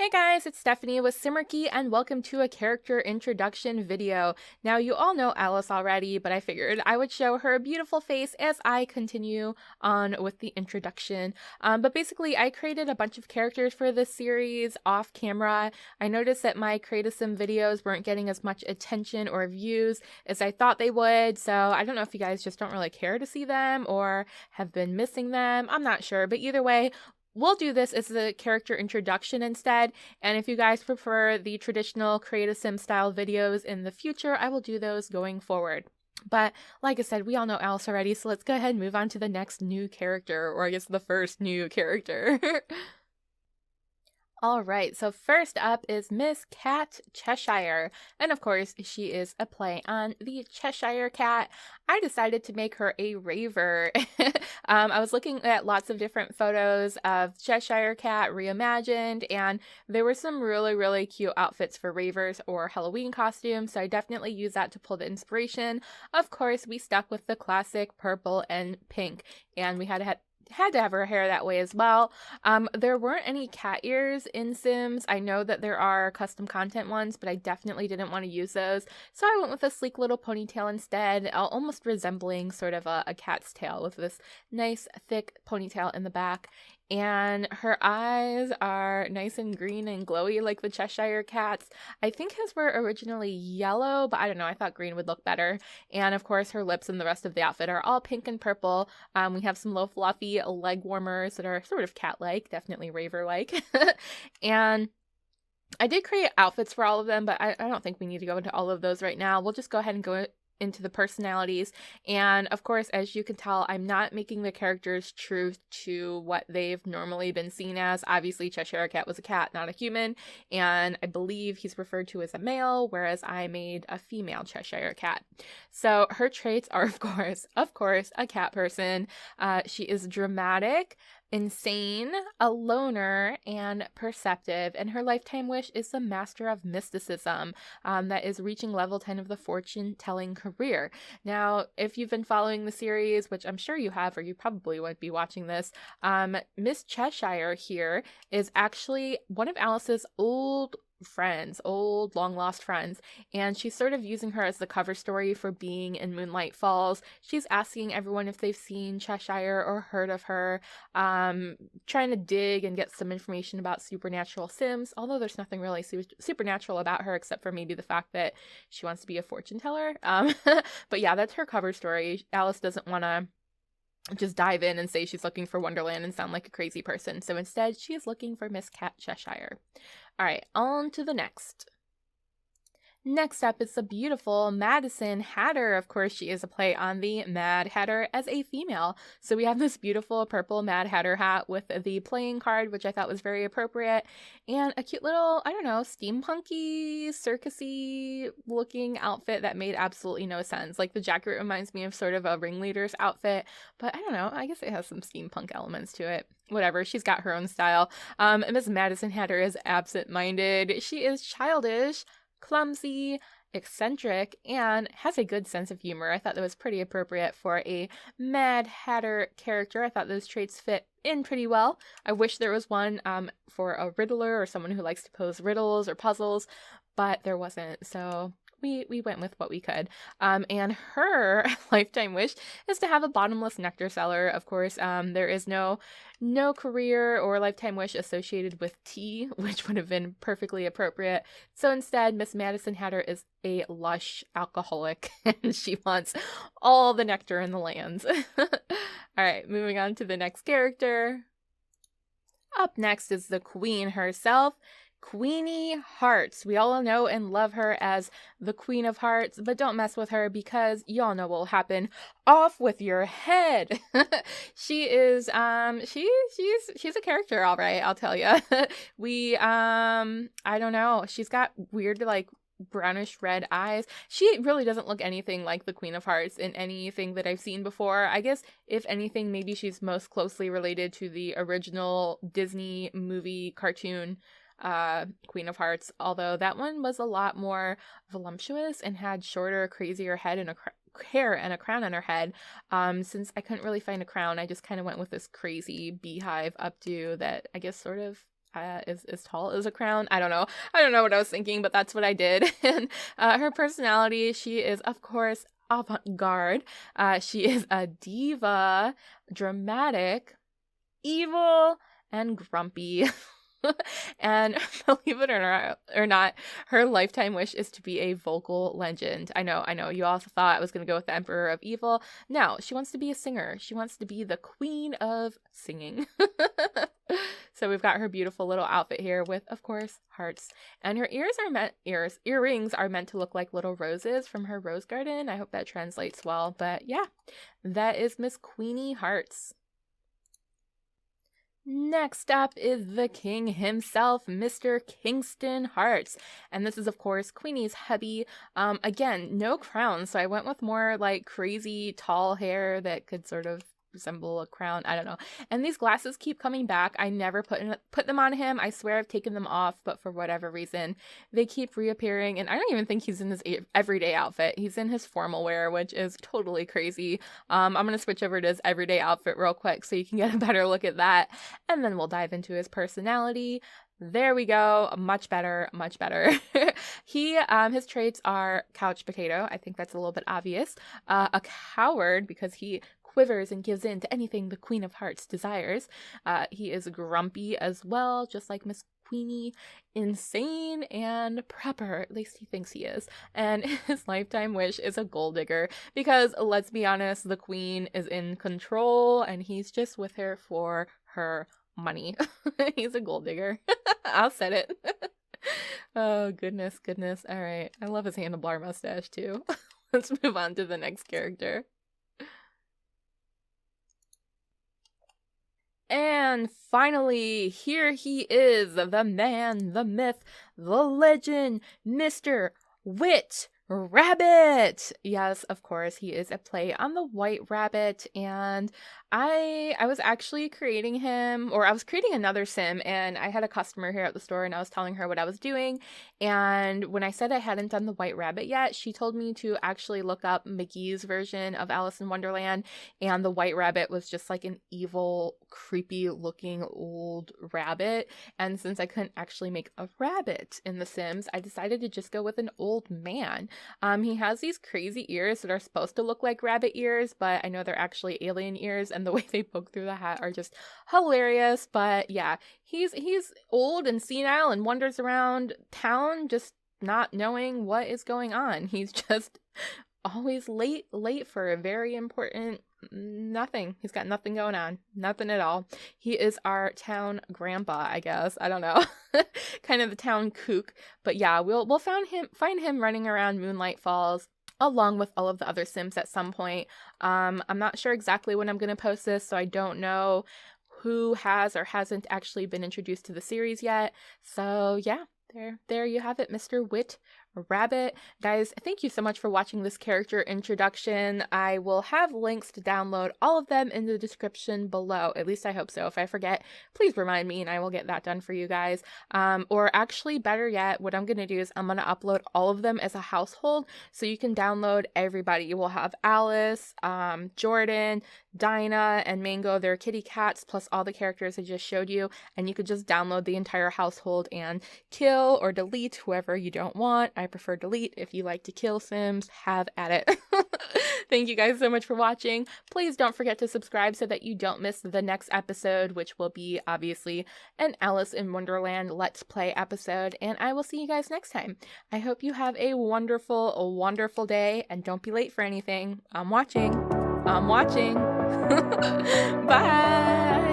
Hey guys, it's Stephanie with Simarchy and welcome to a character introduction video. Now you all know Alice already, but I figured I would show her beautiful face as I continue on with the introduction. But basically I created a bunch of characters for this series off camera. I noticed that my Create-a-Sim videos weren't getting as much attention or views as I thought they would, so I don't know if you guys just don't really care to see them or have been missing them. I'm not sure, but either way, we'll do this as a character introduction instead, and if you guys prefer the traditional Create-a-Sim style videos in the future, I will do those going forward. But like I said, we all know Alice already, so let's go ahead and move on to the next new character, or I guess the first new character. All right, so first up is Miss Cat Cheshire, and of course she is a play on the Cheshire Cat. I decided to make her a raver. I was looking at lots of different photos of Cheshire Cat reimagined, and there were some really cute outfits for ravers or Halloween costumes, so I definitely used that to pull the inspiration. Of course, we stuck with the classic purple and pink, and we had to have her hair that way as well. There weren't any cat ears in Sims. I know that there are custom content ones, but I definitely didn't want to use those. So I went with a sleek little ponytail instead, almost resembling sort of a cat's tail with this nice thick ponytail in the back. And her eyes are nice and green and glowy like the Cheshire Cat's. I think his were originally yellow, but I don't know, I thought green would look better. And of course her lips and the rest of the outfit are all pink and purple. We have some low fluffy leg warmers that are sort of cat-like, definitely raver-like. And I did create outfits for all of them, but I don't think we need to go into all of those right now. We'll just go ahead and go into the personalities. And of course, as you can tell, I'm not making the characters true to what they've normally been seen as. Obviously, Cheshire Cat was a cat, not a human, and I believe he's referred to as a male, whereas I made a female Cheshire Cat. So her traits are, of course, a cat person. She is dramatic, insane, a loner, and perceptive, and her lifetime wish is the Master of Mysticism, that is reaching level 10 of the fortune-telling career. Now, if you've been following the series, which I'm sure you have, or you probably won't be watching this, Miss Cheshire here is actually one of Alice's old long lost friends, and she's sort of using her as the cover story for being in Moonlight Falls. She's asking everyone if they've seen Cheshire or heard of her, trying to dig and get some information about supernatural Sims, although there's nothing really supernatural about her except for maybe the fact that she wants to be a fortune teller. But yeah, that's her cover story. Alice doesn't want to just dive in and say she's looking for Wonderland and sound like a crazy person. So instead, she is looking for Miss Cat Cheshire. All right, on to the next. Next up is the beautiful Madison Hatter. Of course, she is a play on the Mad Hatter as a female. So we have this beautiful purple Mad Hatter hat with the playing card, which I thought was very appropriate, and a cute little, I don't know, steampunky, circusy looking outfit that made absolutely no sense. Like the jacket reminds me of sort of a ringleader's outfit, but I don't know, I guess it has some steampunk elements to it. Whatever, she's got her own style. Miss Madison Hatter is absent-minded. She is childish, clumsy, eccentric, and has a good sense of humor. I thought that was pretty appropriate for a Mad Hatter character. I thought those traits fit in pretty well. I wish there was one for a riddler or someone who likes to pose riddles or puzzles, but there wasn't, so we went with what we could. And her lifetime wish is to have a bottomless nectar cellar. Of course, there is no career or lifetime wish associated with tea, which would have been perfectly appropriate. So instead, Miss Madison Hatter is a lush alcoholic, and she wants all the nectar in the lands. All right, moving on to the next character. Up next is the queen herself, Queenie Hearts. We all know and love her as the Queen of Hearts, but don't mess with her because y'all know what will happen. Off with your head. She is she's a character, all right, I'll tell you. I don't know. She's got weird like brownish red eyes. She really doesn't look anything like the Queen of Hearts in anything that I've seen before. I guess if anything, maybe she's most closely related to the original Disney movie cartoon Queen of Hearts, although that one was a lot more voluptuous and had shorter, crazier head and hair and a crown on her head. Since I couldn't really find a crown, I just kind of went with this crazy beehive updo that I guess sort of is tall as a crown. I don't know. I don't know what I was thinking, but that's what I did. And her personality, she is, of course, avant-garde. She is a diva, dramatic, evil, and grumpy. And believe it or not, her lifetime wish is to be a vocal legend. I know. You also thought I was going to go with the Emperor of Evil. No, she wants to be a singer. She wants to be the queen of singing. So we've got her beautiful little outfit here with, of course, hearts. And her earrings are meant to look like little roses from her rose garden. I hope that translates well. But yeah, that is Miss Queenie Hearts. Next up is the king himself, Mr. Kingston Hearts. And this is, of course, Queenie's hubby. Again, no crown, so I went with more like crazy tall hair that could sort of resemble a crown. I don't know. And these glasses keep coming back. I never put them on him. I swear I've taken them off, but for whatever reason, they keep reappearing. And I don't even think he's in his everyday outfit. He's in his formal wear, which is totally crazy. I'm going to switch over to his everyday outfit real quick so you can get a better look at that. And then we'll dive into his personality. There we go. Much better, much better. His traits are couch potato. I think that's a little bit obvious. A coward because he quivers and gives in to anything the Queen of Hearts desires. He is grumpy as well, just like Miss Queenie. Insane and proper, at least he thinks he is. And his lifetime wish is a gold digger because, let's be honest, the Queen is in control and he's just with her for her money. He's a gold digger. I'll set it. Oh, goodness. All right. I love his handlebar mustache, too. Let's move on to the next character. And finally, here he is, the man, the myth, the legend, Mr. White Rabbit. Yes, of course, he is a play on the White Rabbit, and I was actually creating him, or I was creating another sim, and I had a customer here at the store, and I was telling her what I was doing, and when I said I hadn't done the White Rabbit yet, she told me to actually look up McGee's version of Alice in Wonderland, and the White Rabbit was just like an evil, creepy-looking old rabbit, and since I couldn't actually make a rabbit in The Sims, I decided to just go with an old man. He has these crazy ears that are supposed to look like rabbit ears, but I know they're actually alien ears, and the way they poke through the hat are just hilarious. But yeah, he's old and senile and wanders around town just not knowing what is going on. He's just always late for a very important nothing. He's got nothing going on. Nothing at all. He is our town grandpa, I guess. I don't know. Kind of the town kook. But yeah, we'll find him running around Moonlight Falls along with all of the other Sims at some point. I'm not sure exactly when I'm going to post this, so I don't know who has or hasn't actually been introduced to the series yet. So yeah, there you have it, Mr. White Rabbit. Guys, thank you so much for watching this character introduction. I will have links to download all of them in the description below. At least I hope so. If I forget, please remind me and I will get that done for you guys. Or actually, better yet, what I'm going to do is I'm going to upload all of them as a household so you can download everybody. You will have Alice, Jordan, Dinah, and Mango, their kitty cats, plus all the characters I just showed you, and you could just download the entire household and kill or delete whoever you don't want. I prefer delete. If you like to kill Sims, have at it. Thank you guys so much for watching. Please don't forget to subscribe so that you don't miss the next episode, which will be obviously an Alice in Wonderland Let's Play episode, and I will see you guys next time. I hope you have a wonderful day, and don't be late for anything. I'm watching. Bye!